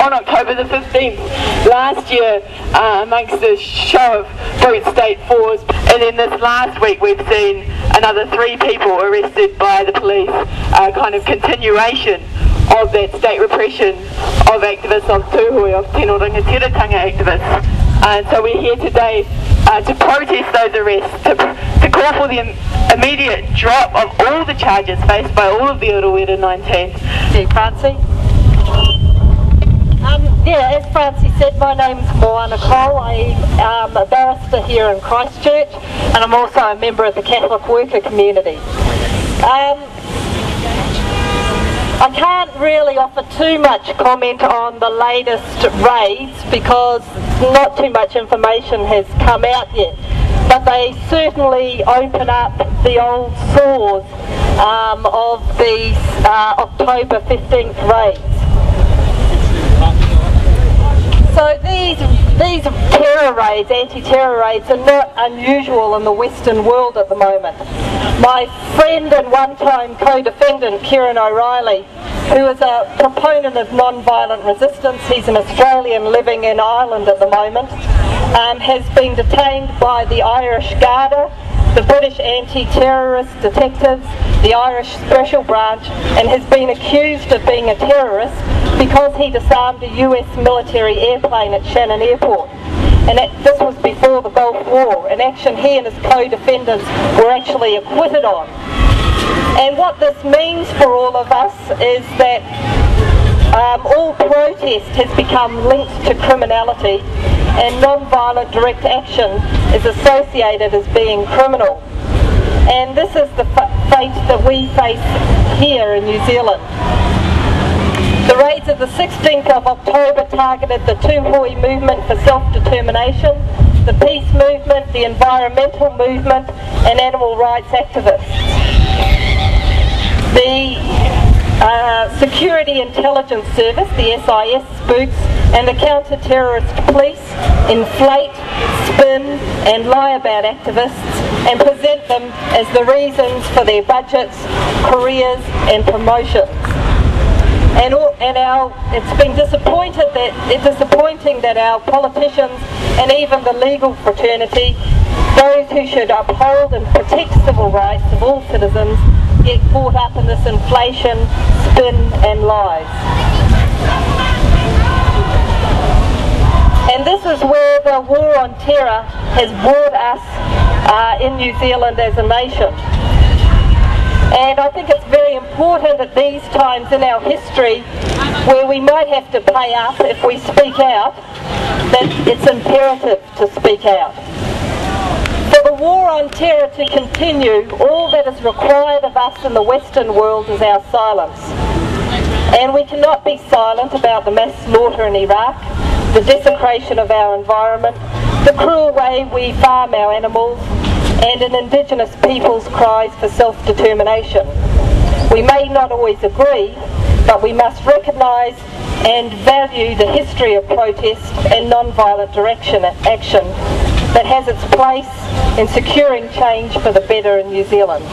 on October the 15th last year amongst the show of Fruit State Fours, and then this last week we've seen another 3 people arrested by the police, kind of continuation of that state repression of activists of Tuhoe, of Tino Rangatiratanga activists. And so we're here today to protest those arrests, to call for the immediate drop of all the charges faced by all of the Urewera 19. Okay, Francie. Yeah, as Francie said, my name's Moana Cole. I am a barrister here in Christchurch, and I'm also a member of the Catholic worker community. I can't really offer too much comment on the latest raids because not too much information has come out yet, but they certainly open up the old sores of these October 15th raids. So these terror raids, anti-terror raids, are not unusual in the Western world at the moment. My friend and one-time co-defendant, Kieran O'Reilly, who is a proponent of non-violent resistance, he's an Australian living in Ireland at the moment, has been detained by the Irish Garda, the British anti-terrorist detectives, the Irish Special Branch, and has been accused of being a terrorist because he disarmed a US military airplane at Shannon Airport. And this was before the Gulf War, an action he and his co-defendants were actually acquitted on. And what this means for all of us is that all protest has become linked to criminality, and non-violent direct action is associated as being criminal. And this is the fate that we face here in New Zealand. The raids of the 16th of October targeted the Tuhoe movement for self-determination, the peace movement, the environmental movement, and animal rights activists. The Security Intelligence Service, the SIS spooks, and the counter-terrorist police inflate, spin and lie about activists and present them as the reasons for their budgets, careers and promotions. It's been disappointing that our politicians and even the legal fraternity, those who should uphold and protect civil rights of all citizens, get caught up in this inflation, spin and lies. And this is where the war on terror has brought us in New Zealand as a nation. And I think it's very important at these times in our history, where we might have to pay up if we speak out, that it's imperative to speak out. For the war on terror to continue, all that is required of us in the Western world is our silence. And we cannot be silent about the mass slaughter in Iraq, the desecration of our environment, the cruel way we farm our animals, and an Indigenous people's cries for self-determination. We may not always agree, but we must recognise and value the history of protest and non-violent action that has its place in securing change for the better in New Zealand.